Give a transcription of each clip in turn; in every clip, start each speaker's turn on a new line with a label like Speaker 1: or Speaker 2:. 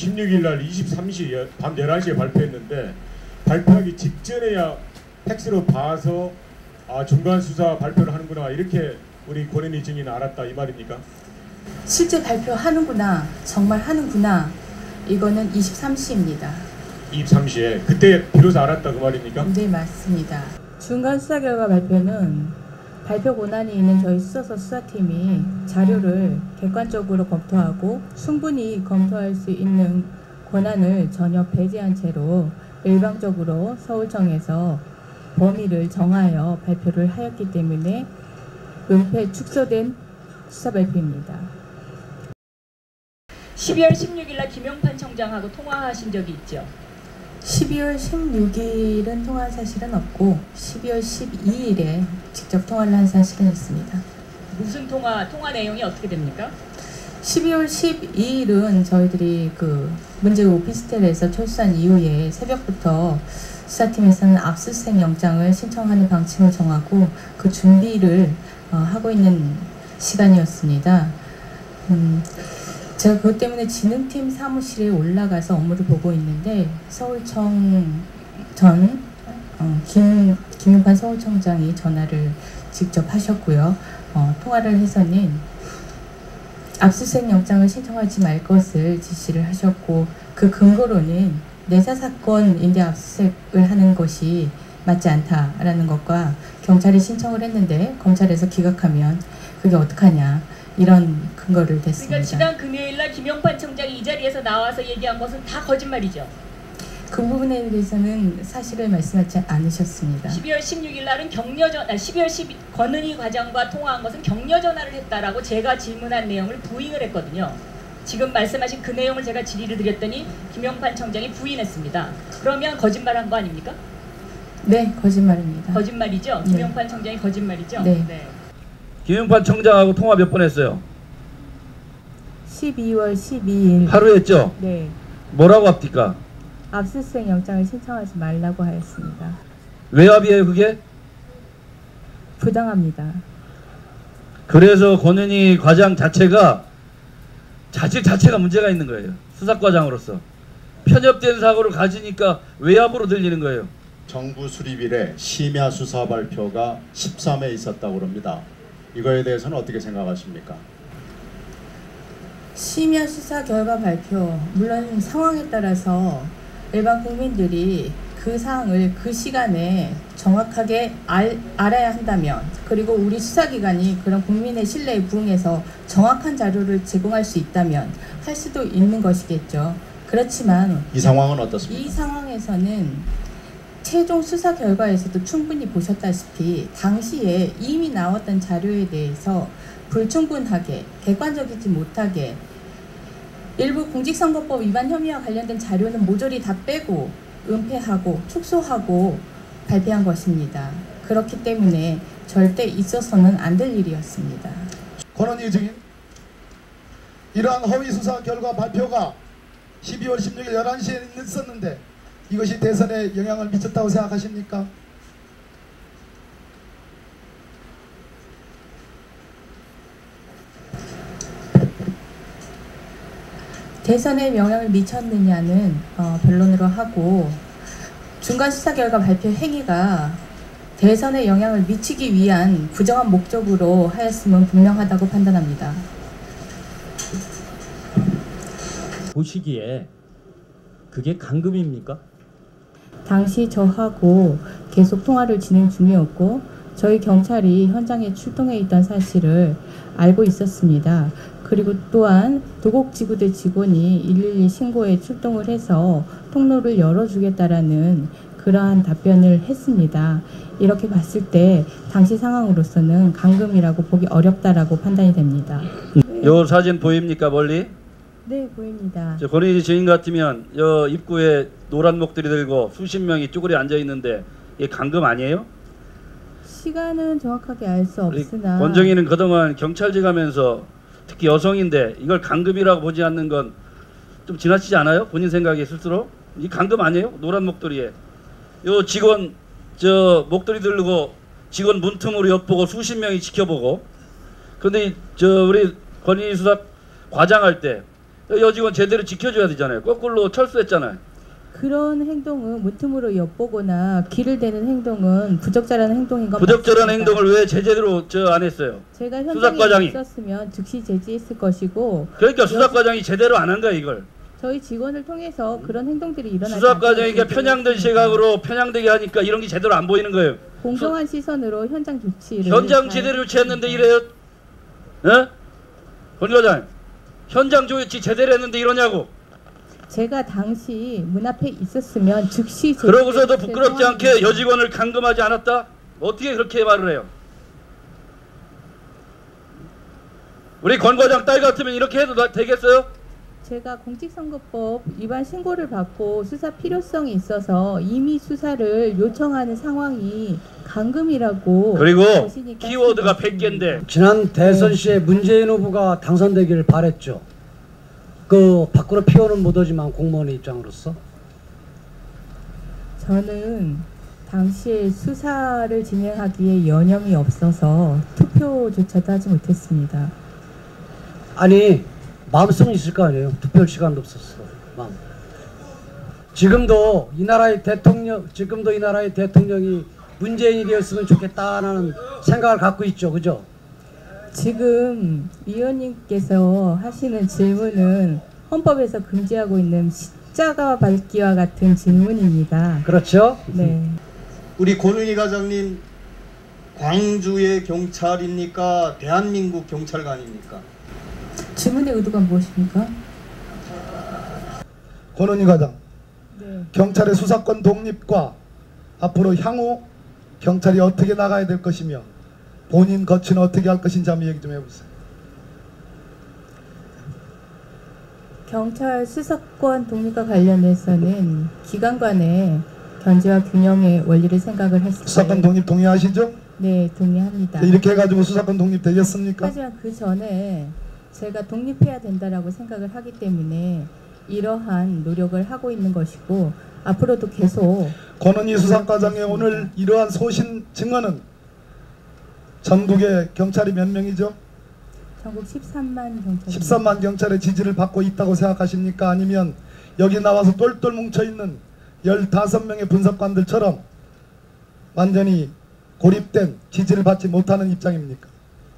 Speaker 1: 16일 날 23시 밤 11시에 발표했는데 발표하기 직전에야 팩스로 봐서 중간 수사 발표를 하는구나 이렇게 우리 권은희 증인은 알았다 이 말입니까?
Speaker 2: 실제 발표하는구나, 정말 하는구나, 이거는 23시입니다.
Speaker 1: 23시에 그때 비로소 알았다 그 말입니까?
Speaker 2: 네, 맞습니다. 중간 수사 결과 발표는 발표 권한이 있는 저희 수사서 수사팀이 자료를 객관적으로 검토하고 충분히 검토할 수 있는 권한을 전혀 배제한 채로 일방적으로 서울청에서 범위를 정하여 발표를 하였기 때문에 은폐 축소된 수사 발표입니다.
Speaker 3: 12월 16일 날 김용판 청장하고 통화하신 적이 있죠?
Speaker 2: 12월 16일은 통화한 사실은 없고 12월 12일에 직접 통화를 한 사실은 있습니다.
Speaker 3: 무슨 통화 내용이 어떻게 됩니까?
Speaker 2: 12월 12일은 저희들이 그 문제의 오피스텔에서 철수한 이후에 새벽부터 수사팀에서는 압수수색 영장을 신청하는 방침을 정하고 그 준비를 하고 있는 시간이었습니다. 제가 그것 때문에 진흥팀 사무실에 올라가서 업무를 보고 있는데 서울청 전 김용판 서울청장이 전화를 직접 하셨고요. 통화를 해서는 압수수색 영장을 신청하지 말 것을 지시를 하셨고 그 근거로는 내사 사건인데 압수수색을 하는 것이 맞지 않다라는 것과 경찰이 신청을 했는데 검찰에서 기각하면 그게 어떡하냐 이런 근거를 댔습니다.
Speaker 3: 그러니까 지난 금요일 날 김용판 청장이 이 자리에서 나와서 얘기한 것은 다 거짓말이죠?
Speaker 2: 그 부분에 대해서는 사실을 말씀하지 않으셨습니다.
Speaker 3: 12월 16일 날은 12월 10일 권은희 과장과 통화한 것은 격려 전화를 했다라고 제가 질문한 내용을 부인을 했거든요. 지금 말씀하신 그 내용을 제가 질의를 드렸더니 김용판 청장이 부인했습니다. 그러면 거짓말한 거 아닙니까?
Speaker 2: 네, 거짓말입니다.
Speaker 3: 거짓말이죠?
Speaker 2: 네.
Speaker 3: 김용판 청장이 거짓말이죠?
Speaker 2: 네.
Speaker 3: 네.
Speaker 4: 김용판 청장하고 통화 몇 번 했어요?
Speaker 2: 12월 12일
Speaker 4: 하루 했죠?
Speaker 2: 네,
Speaker 4: 뭐라고 합니까?
Speaker 2: 압수수색 영장을 신청하지 말라고 하였습니다.
Speaker 4: 외압이에요 그게?
Speaker 2: 부당합니다.
Speaker 4: 그래서 권은희 과장 자체가 자질 자체가 문제가 있는 거예요. 수사과장으로서 편협된 사고를 가지니까 외압으로 들리는 거예요.
Speaker 5: 정부 수립일에 심야 수사 발표가 13회 있었다고 합니다. 이거에 대해서는 어떻게 생각하십니까?
Speaker 2: 심야 수사 결과 발표, 물론 상황에 따라서 일반 국민들이 그 사항을 그 시간에 정확하게 알아야 한다면, 그리고 우리 수사기관이 그런 국민의 신뢰에 부응해서 정확한 자료를 제공할 수 있다면 할 수도 있는 것이겠죠. 그렇지만
Speaker 5: 이 상황은 어떻습니까?
Speaker 2: 이 상황에서는 최종 수사 결과에서도 충분히 보셨다시피 당시에 이미 나왔던 자료에 대해서 불충분하게, 객관적이지 못하게 일부 공직선거법 위반 혐의와 관련된 자료는 모조리 다 빼고 은폐하고 축소하고 발표한 것입니다. 그렇기 때문에 절대 있어서는 안 될 일이었습니다.
Speaker 6: 권은희 증인, 이러한 허위 수사 결과 발표가 12월 16일 11시에 있었는데 이것이 대선에 영향을 미쳤다고 생각하십니까?
Speaker 2: 대선에 영향을 미쳤느냐는 변론으로 하고, 중간 수사 결과 발표 행위가 대선에 영향을 미치기 위한 부정한 목적으로 하였음은 분명하다고 판단합니다.
Speaker 7: 보시기에 그게 간급입니까?
Speaker 2: 당시 저하고 계속 통화를 진행 중이었고 저희 경찰이 현장에 출동해 있던 사실을 알고 있었습니다. 그리고 또한 도곡지구대 직원이 112 신고에 출동을 해서 통로를 열어주겠다라는 그러한 답변을 했습니다. 이렇게 봤을 때 당시 상황으로서는 간급이라고 보기 어렵다라고 판단이 됩니다.
Speaker 4: 요 사진 보입니까 멀리?
Speaker 2: 네, 보입니다.
Speaker 4: 권은희 증인 같으면 여 입구에 노란 목들이 들고 수십 명이 쭈그려 앉아 있는데 이게 간급 아니에요?
Speaker 2: 시간은 정확하게 알 수 없으나
Speaker 4: 권정희는 그동안 경찰직 하면서 특히 여성인데 이걸 간급이라고 보지 않는 건 좀 지나치지 않아요? 본인 생각에 스스로? 이 간급 아니에요? 노란 목도리에 요 직원 저 목도리 들고 직원 문틈으로 엿보고 수십 명이 지켜보고, 근데 저 우리 권은희 수사 과장할 때 여직원 제대로 지켜줘야 되잖아요. 거꾸로 철수했잖아요.
Speaker 2: 그런 행동은 문틈으로 엿보거나 길을 대는 행동은 부적절한 행동인 것
Speaker 4: 부적절한
Speaker 2: 맞습니다.
Speaker 4: 행동을 왜 제대로 안 했어요?
Speaker 2: 제가
Speaker 4: 수사과장이.
Speaker 2: 현장에 있었으면 즉시 제지했을 것이고
Speaker 4: 그러니까 수사과장이 제대로 안 한 거야 이걸.
Speaker 2: 저희 직원을 통해서 그런 행동들이 일어나지
Speaker 4: 수사과장이니까
Speaker 2: 않도록
Speaker 4: 편향된 시각으로 편향되게 하니까 이런 게 제대로 안 보이는 거예요.
Speaker 2: 공정한 시선으로 현장 조치를
Speaker 4: 현장
Speaker 2: 잘
Speaker 4: 제대로 조치했는데 이래요? 예? 권 과장, 현장 조치 제대로 했는데 이러냐고.
Speaker 2: 제가 당시 문 앞에 있었으면 즉시
Speaker 4: 그러고서도
Speaker 2: 제지했을
Speaker 4: 부끄럽지 않게
Speaker 2: 상황입니다.
Speaker 4: 여직원을 감금하지 않았다? 어떻게 그렇게 말을 해요? 우리 권 과장 딸 같으면 이렇게 해도 되겠어요?
Speaker 2: 제가 공직선거법 위반 신고를 받고 수사 필요성이 있어서 이미 수사를 요청하는 상황이 감금이라고
Speaker 4: 그리고
Speaker 2: 보시니까
Speaker 4: 키워드가
Speaker 2: 말씀드립니다.
Speaker 4: 100개인데
Speaker 8: 지난 대선 시에 문재인 후보가 당선되기를 바랬죠. 그 밖으로 피워는 못하지만 공무원의 입장으로서
Speaker 2: 저는 당시에 수사를 진행하기에 여념이 없어서 투표조차도 하지 못했습니다.
Speaker 8: 아니 마음속은 있을 거 아니에요. 투표할 시간도 없었어. 마음. 지금도 이 나라의 대통령이 문재인이 되었으면 좋겠다는 생각을 갖고 있죠. 그죠?
Speaker 2: 지금 위원님께서 하시는 질문은 헌법에서 금지하고 있는 십자가 밟기와 같은 질문입니다.
Speaker 8: 그렇죠?
Speaker 2: 네.
Speaker 9: 우리 권은희 과장님 광주의 경찰입니까? 대한민국 경찰관입니까?
Speaker 2: 질문의 의도가 무엇입니까?
Speaker 6: 권은희 과장,
Speaker 2: 네.
Speaker 6: 경찰의 수사권 독립과 앞으로 향후 경찰이 어떻게 나가야 될 것이며 본인 거치는 어떻게 할 것인지 한번 얘기 좀 해보세요.
Speaker 2: 경찰 수사권 독립과 관련해서는 기관 간의 견제와 균형의 원리를 생각을 했을 때
Speaker 6: 수사권 독립 동의하시죠?
Speaker 2: 네, 동의합니다.
Speaker 6: 이렇게 해가지고 수사권 독립 되겠습니까?
Speaker 2: 하지만 그 전에 제가 독립해야 된다라고 생각을 하기 때문에 이러한 노력을 하고 있는 것이고 앞으로도 계속
Speaker 6: 권은희 수사과장의 오늘 이러한 소신 증언은 전국의 경찰이 몇 명이죠?
Speaker 2: 전국 13만 경찰
Speaker 6: 13만 경찰의 지지를 받고 있다고 생각하십니까? 아니면 여기 나와서 똘똘 뭉쳐있는 15명의 분석관들처럼 완전히 고립된 지지를 받지 못하는 입장입니까?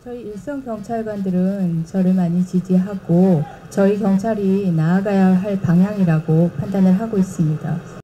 Speaker 2: 저희 일선 경찰관들은 저를 많이 지지하고 저희 경찰이 나아가야 할 방향이라고 판단을 하고 있습니다.